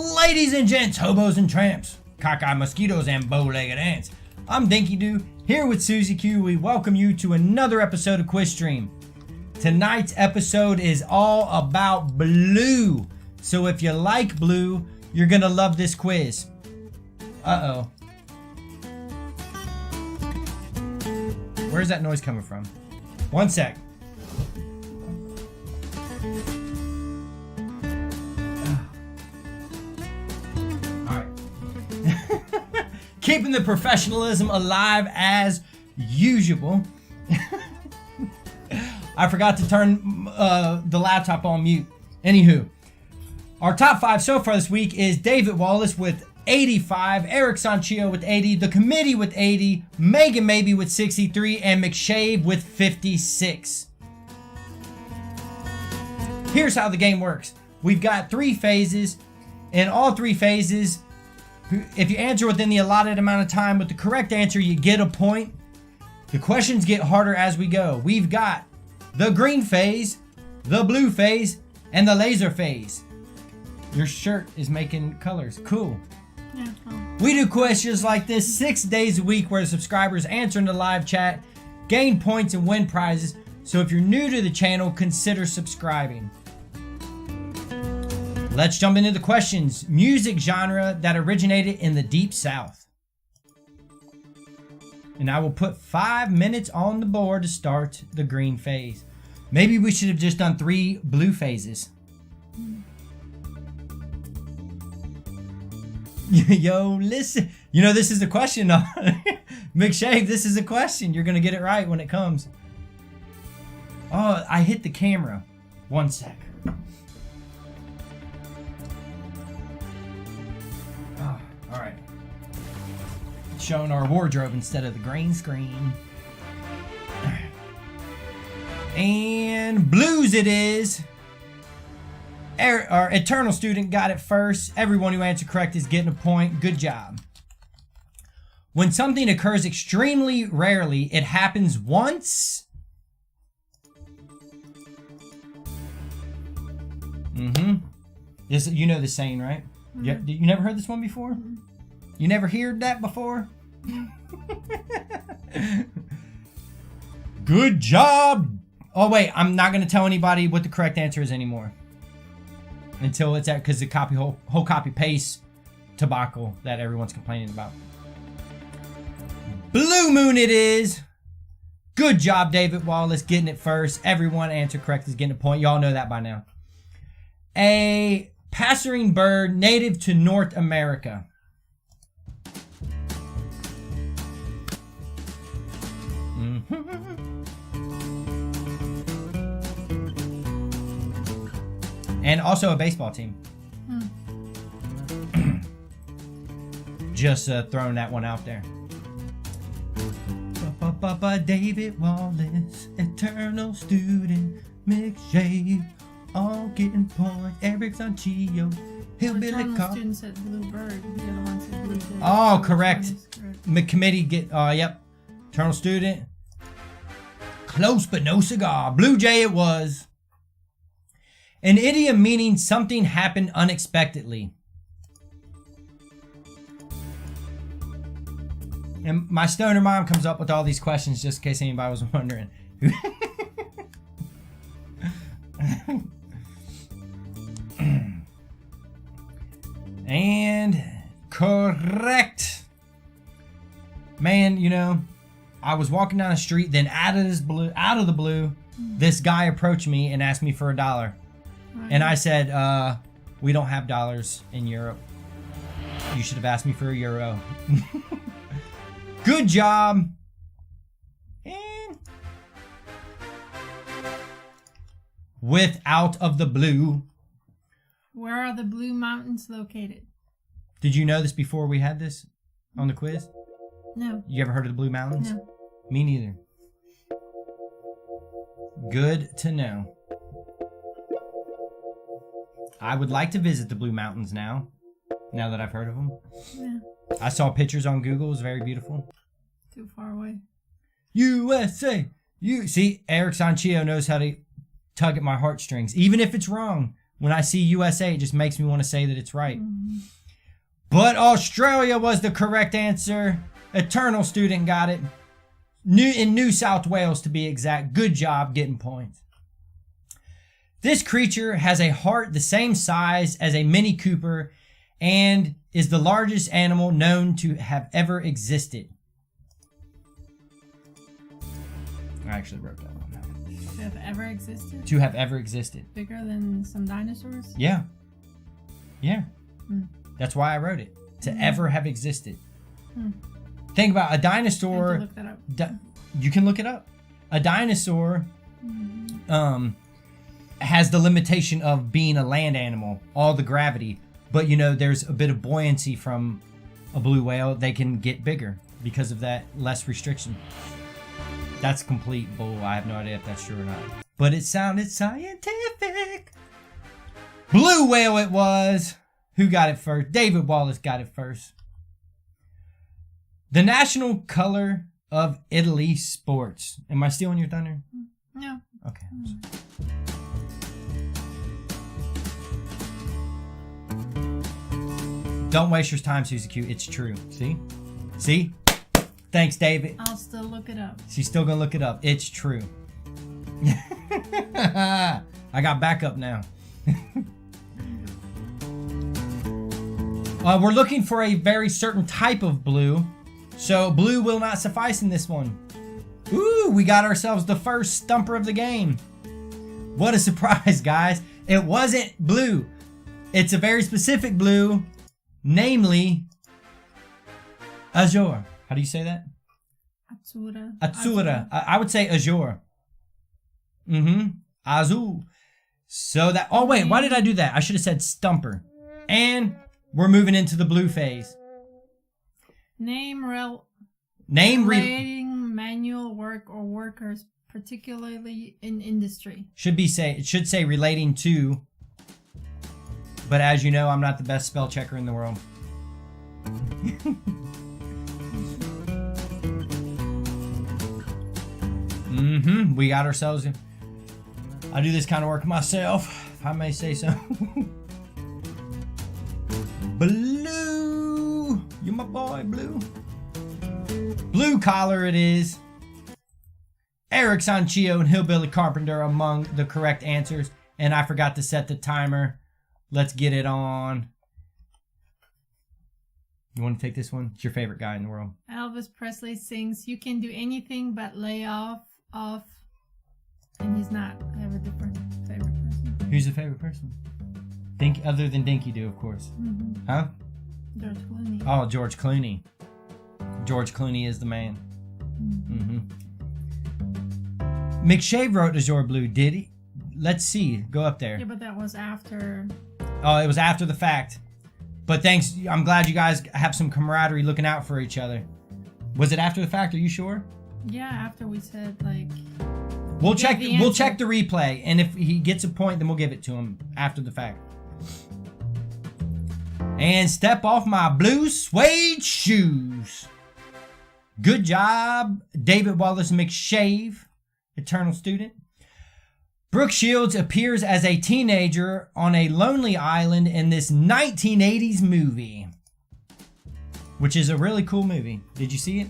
Ladies and gents, hobos and tramps, cockeyed mosquitoes and bow-legged ants, I'm Dinky Doo, here with Susie Q. We welcome you to another episode of Quiz Stream. Tonight's episode is all about blue. So if you like blue, you're gonna love this quiz. Uh-oh. Where's that noise coming from? One sec. Keeping the professionalism alive as usual. I forgot to turn the laptop on mute. Anywho, our top 5 so far this week is David Wallace with 85, Eric Sanchio with 80, The Committee with 80, Megan Maybe with 63, and McShave with 56. Here's how the game works. We've got 3 phases. In all 3 phases, if you answer within the allotted amount of time with the correct answer, you get a point. The questions get harder as we go. We've got the green phase, the blue phase, and the laser phase. Your shirt is making colors. Cool. Yeah, We do questions like this 6 days a week where subscribers answer in the live chat, gain points, and win prizes. So if you're new to the channel, consider subscribing. Let's jump into the questions. Music genre that originated in the Deep South. And I will put 5 minutes on the board to start the green phase. Maybe we should have just done 3 blue phases. Yo, listen. You know, this is a question. McShave, this is a question. You're going to get it right when it comes. Oh, I hit the camera. 1 sec. Alright. Showing our wardrobe instead of the green screen. And blues it is. Our Eternal student got it first. Everyone who answered correct is getting a point. Good job. When something occurs extremely rarely, it happens once. This, you know the saying, right? You never heard this one before? You never heard that before? Good job! Oh wait, I'm not going to tell anybody what the correct answer is anymore. Until it's at, because the whole copy paste debacle that everyone's complaining about. Blue moon it is! Good job, David Wallace, getting it first. Everyone answered correct is getting a point. Y'all know that by now. A passerine bird native to North America. And also a baseball team. Just throwing that one out there. David Wallace, Eternal student, McShave, all getting points. Eric Sanchio, Hillbilly Cop. student said blue bird. The other one said blue bird. Oh, correct. McCommittee get. Yep. Eternal student. Close but no cigar. Blue Jay it was. An idiom meaning something happened unexpectedly. And my stoner mom comes up with all these questions just in case anybody was wondering. And correct. Man, you know, I was walking down the street, then out of the blue, this guy approached me and asked me for $1. And I said, we don't have dollars in Europe. You should have asked me for €1. Good job. And with out of the blue. Where are the Blue Mountains located? Did you know this before we had this on the quiz? No. You ever heard of the Blue Mountains? No. Me neither. Good to know. I would like to visit the Blue Mountains now that I've heard of them. Yeah. I saw pictures on Google. It was very beautiful. Too far away. USA! See, Eric Sanchio knows how to tug at my heartstrings, even if it's wrong. When I see USA, it just makes me want to say that it's right. But Australia was the correct answer. Eternal Student got it. In New South Wales, to be exact. Good job getting points. This creature has a heart the same size as a Mini Cooper and is the largest animal known to have ever existed. I actually wrote that one down. To have ever existed? To have ever existed. Bigger than some dinosaurs? Yeah. Yeah. Hmm. That's why I wrote it. To ever have existed. Think about a dinosaur. I have to look that up. You can look it up. A dinosaur has the limitation of being a land animal, all the gravity. But you know, there's a bit of buoyancy from a blue whale. They can get bigger because of that less restriction. That's complete bull. I have no idea if that's true or not. But it sounded scientific. Blue whale it was. Who got it first? David Wallace got it first. The national color of Italy sports. Am I stealing your thunder? No. Okay. Don't waste your time, Susie Q. It's true. See? See? Thanks, David. I'll still look it up. She's still gonna look it up. It's true. I got backup now. We're looking for a very certain type of blue. So blue will not suffice in this one. Ooh, we got ourselves the first stumper of the game. What a surprise, guys. It wasn't blue. It's a very specific blue, namely azure. How do you say that? Azzurra. Azzurra. I would say azure. Azul. So that, oh wait, why did I do that? I should have said stumper. And we're moving into the blue phase. Name Relating manual work or workers, particularly in industry. It should say relating to. But as you know, I'm not the best spell checker in the world. We got ourselves. I do this kind of work myself, if I may say so. Blue, you my boy, Blue. Blue collar it is. Eric Sanchio and Hillbilly Carpenter among the correct answers. And I forgot to set the timer. Let's get it on. You want to take this one? It's your favorite guy in the world. Elvis Presley sings, "You can do anything but lay off. And he's not. I have a different favorite person. Who's your favorite person? Other than Dinky Doo, of course. Huh? George Clooney. Oh, George Clooney. George Clooney is the man. McShave wrote Azure Blue, did he? Let's see. Go up there. Yeah, but that was after. Oh, it was after the fact. But thanks. I'm glad you guys have some camaraderie looking out for each other. Was it after the fact? Are you sure? Yeah, after we said, like... We'll check the replay, and if he gets a point, then we'll give it to him after the fact. And step off my blue suede shoes. Good job, David Wallace McShave, Eternal Student. Brooke Shields appears as a teenager on a lonely island in this 1980s movie, which is a really cool movie. Did you see it?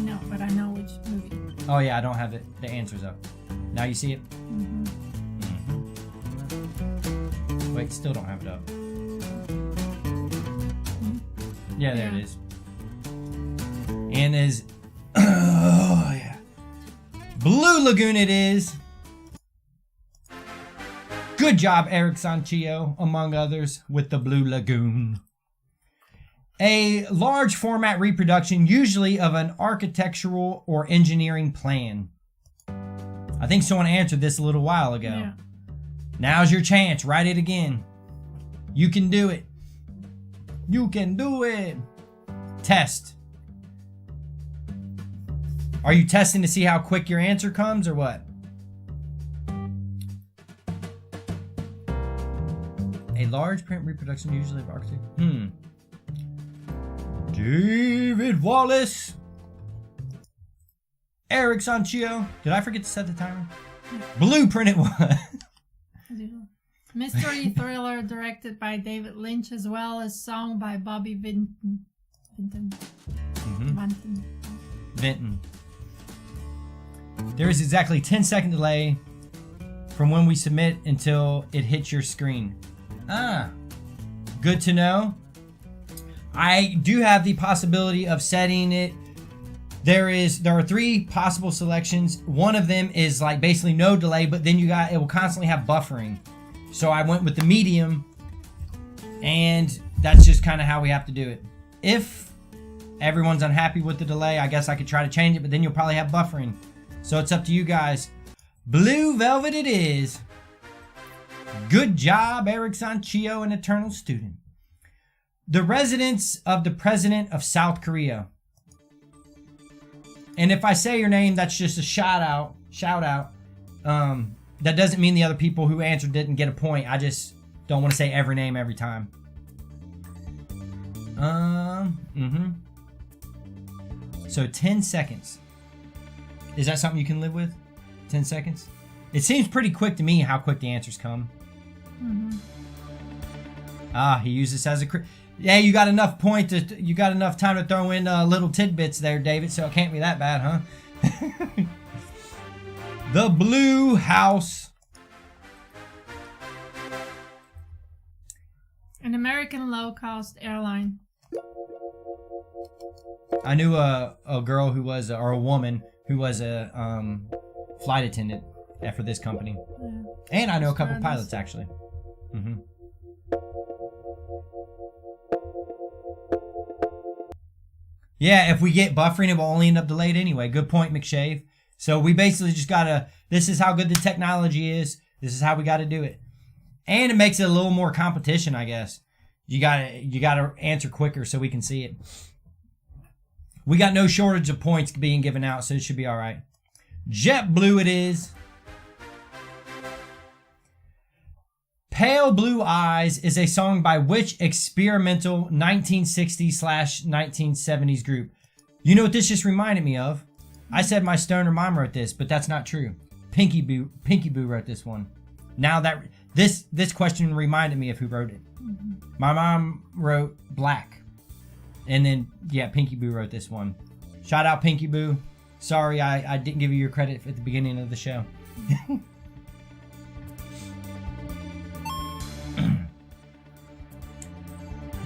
No, but I know which movie. Oh yeah, I don't have the answers up. Now you see it? Wait, still don't have it up. Yeah, there it is. And is... Oh, yeah. Blue Lagoon it is. Good job, Eric Sanchio, among others, with the Blue Lagoon. A large format reproduction, usually of an architectural or engineering plan. I think someone answered this a little while ago. Yeah. Now's your chance. Write it again. You can do it. You can do it. Test. Are you testing to see how quick your answer comes or what? A large print reproduction usually of architecture. David Wallace. Eric Sanchio. Did I forget to set the timer? Blueprint it was. Mystery thriller directed by David Lynch as well as song by Bobby Vinton. Vinton. There is exactly 10-second delay from when we submit until it hits your screen. Ah, good to know. I do have the possibility of setting it. There are 3 possible selections. One of them is like basically no delay, but then it will constantly have buffering. So I went with the medium, and that's just kind of how we have to do it. If everyone's unhappy with the delay, I guess I could try to change it, but then you'll probably have buffering. So it's up to you guys. Blue Velvet it is. Good job, Eric Sanchio, an eternal student. The residence of the president of South Korea. And if I say your name, that's just a shout out. That doesn't mean the other people who answered didn't get a point. I just don't want to say every name every time. So 10 seconds. Is that something you can live with? 10 seconds? It seems pretty quick to me how quick the answers come. He used this as a... Yeah, you got enough you got enough time to throw in little tidbits there, David, so it can't be that bad, huh? The Blue House. An American low-cost airline. I knew a girl who was, or a woman who was a flight attendant for this company. Yeah. And I know a couple pilots, actually. Yeah, if we get buffering, it will only end up delayed anyway. Good point, McShave. So we basically just this is how good the technology is. This is how we gotta do it. And it makes it a little more competition, I guess. You gotta answer quicker so we can see it. We got no shortage of points being given out, so it should be all right. JetBlue it is. Pale Blue Eyes is a song by which experimental 1960s/1970s group? You know what this just reminded me of? I said my stoner mom wrote this, but that's not true. Pinky Boo wrote this one. Now that this question reminded me of who wrote it. My mom wrote Black. And then, yeah, Pinky Boo wrote this one. Shout out Pinky Boo. Sorry, I didn't give you your credit at the beginning of the show.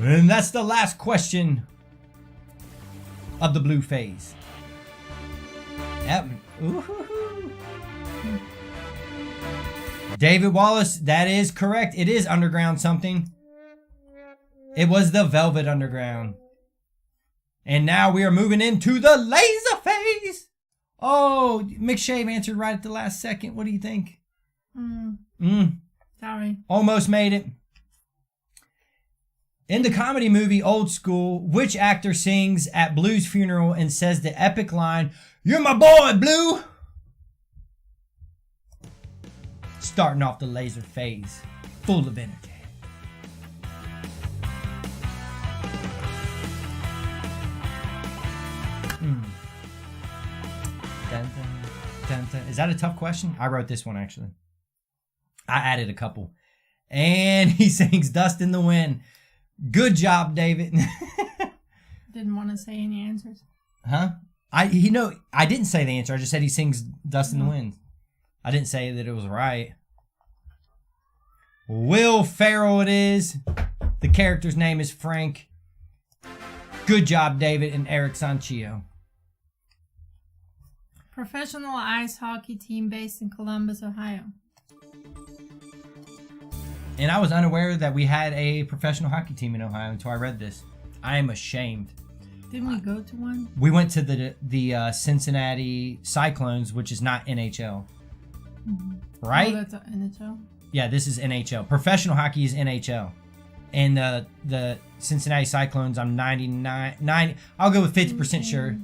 And that's the last question of the blue phase. Yep. Ooh-hoo-hoo. David Wallace, that is correct. It is Underground something. It was the Velvet Underground. And now we are moving into the laser phase. Oh, McShave answered right at the last second. What do you think? Sorry. Almost made it. In the comedy movie Old School, which actor sings at Blue's funeral and says the epic line, "You're my boy, Blue"? Starting off the laser phase, full of energy. Dun, dun, dun, dun. Is that a tough question? I wrote this one, actually. I added a couple. And he sings Dust in the Wind. Good job, David. Didn't want to say any answers. Huh? I didn't say the answer. I just said he sings Dust in the Wind. I didn't say that it was right. Will Ferrell it is. The character's name is Frank. Good job, David and Eric Sanchio. Professional ice hockey team based in Columbus, Ohio. And I was unaware that we had a professional hockey team in Ohio until I read this. I am ashamed. Didn't we go to one? We went to the Cincinnati Cyclones, which is not NHL. Right? Oh, that's NHL? Yeah, this is NHL. Professional hockey is NHL. And the Cincinnati Cyclones, I'm 90. I'll go with 50% sure.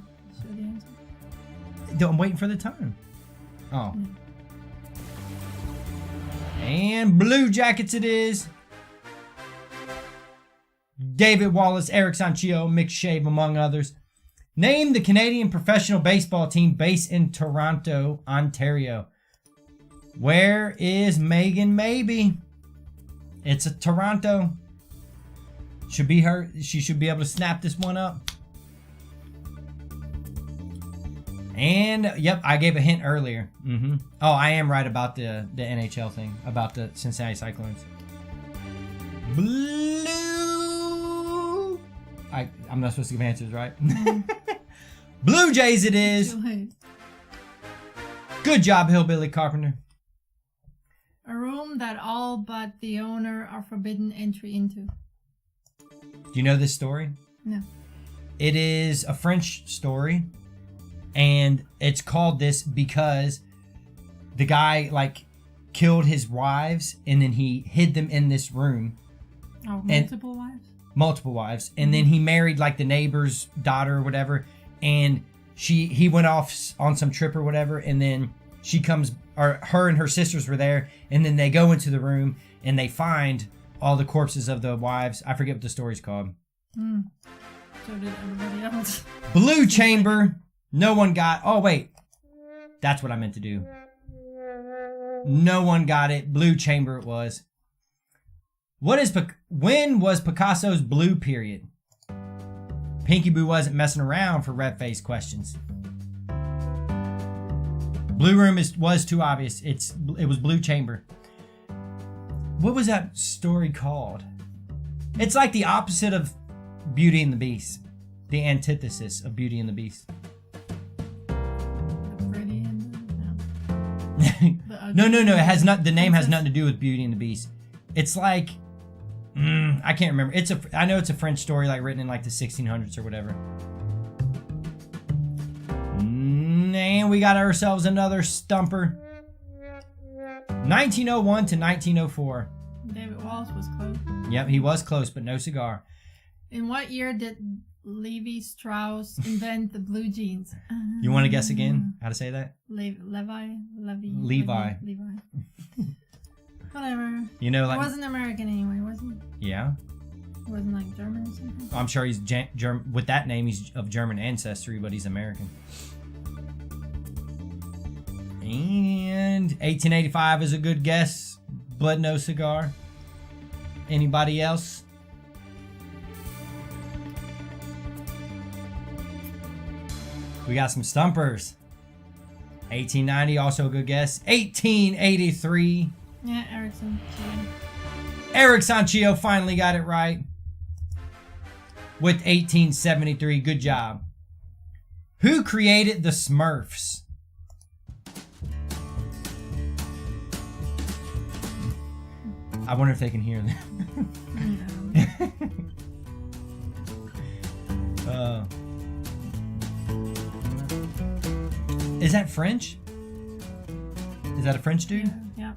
I'm waiting for the time. Oh. And Blue Jackets it is. David Wallace, Eric Sanchio, McShave, among others. Name the Canadian professional baseball team based in Toronto, Ontario. Where is Megan Maybe? It's a Toronto. Should be her. She should be able to snap this one up. And yep, I gave a hint earlier. Oh, I am right about the NHL thing, about the Cincinnati Cyclones. Blue. I'm not supposed to give answers, right? Blue Jays it is. Good job, Hillbilly Carpenter. A room that all but the owner are forbidden entry into. Do you know this story? No. It is a French story, and it's called this because the guy like killed his wives and then he hid them in this room. Oh, multiple wives? Multiple wives. And then he married like the neighbor's daughter or whatever, and he went off on some trip or whatever, and then she comes, or her and her sisters were there, and then they go into the room and they find all the corpses of the wives. I forget what the story's called. So did everybody else. Blue Chamber. No one got. Oh wait, that's what I meant to do. No one got it. Blue Chamber it was. When was Picasso's blue period? Pinky Boo wasn't messing around for red face questions. Blue Room was too obvious. It was Blue Chamber. What was that story called? It's like the opposite of Beauty and the Beast. The antithesis of Beauty and the Beast. No. No. It has not. The name has nothing to do with Beauty and the Beast. It's like, I can't remember. I know it's a French story, like written in like the 1600s or whatever. And we got ourselves another stumper. 1901 to 1904. David Wallace was close. Yep, he was close, but no cigar. In what year did Levi Strauss invent the blue jeans? You want to guess again how to say that? Levi. Whatever. You know, like, he wasn't American anyway, was he? Yeah. He wasn't like German or something? I'm sure he's German. With that name, he's of German ancestry, but he's American. And 1885 is a good guess, but no cigar. Anybody else? We got some stumpers. 1890, also a good guess. 1883. Yeah, Erickson. Eric Sanchio finally got it right. With 1873. Good job. Who created the Smurfs? I wonder if they can hear that. Is that French? Is that a French dude? Yeah.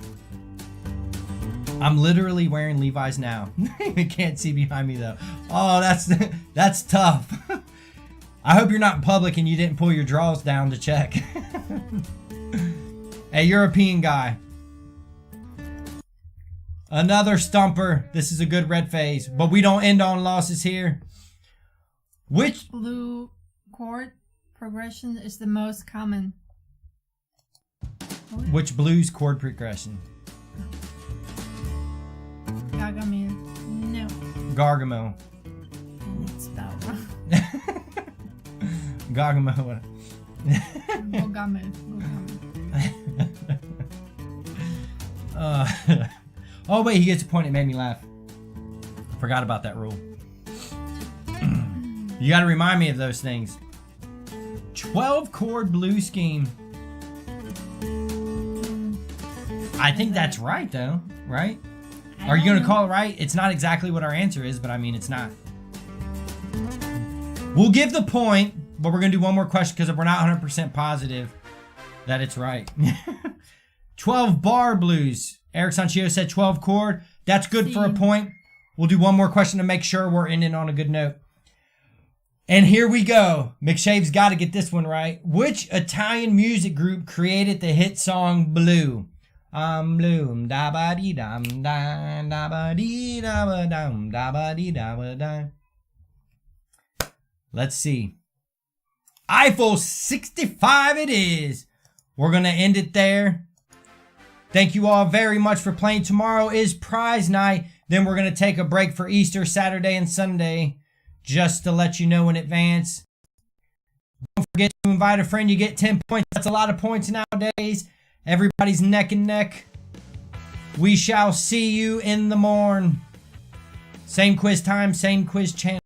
I'm literally wearing Levi's now. You can't see behind me though. Oh, that's tough. I hope you're not in public and you didn't pull your drawers down to check. A European guy. Another stumper. This is a good red phase, but we don't end on losses here. Which blue chord progression is the most common? Which blues chord progression? Gargamel. No. Gargamel. It's spelled wrong. Gargamel. Gargamel. Oh wait, he gets a point. It made me laugh. Forgot about that rule. You got to remind me of those things. 12 chord blues scheme. I think that's right though, right? Are you gonna call it right? It's not exactly what our answer is, but I mean it's not. We'll give the point, but we're gonna do one more question because we're not 100% positive that it's right. 12 bar blues. Eric Sanchio said 12 chord. That's good for a point. We'll do one more question to make sure we're ending on a good note. And here we go. McShave's got to get this one right. Which Italian music group created the hit song Blue? I'm blue, da ba dee dum da da ba dee da ba dum da ba dee da ba da. Let's see. Eiffel 65 it is. We're gonna end it there. Thank you all very much for playing. Tomorrow is prize night. Then we're going to take a break for Easter, Saturday and Sunday, just to let you know in advance. Don't forget to invite a friend. You get 10 points. That's a lot of points nowadays. Everybody's neck and neck. We shall see you in the morn. Same quiz time, same quiz channel.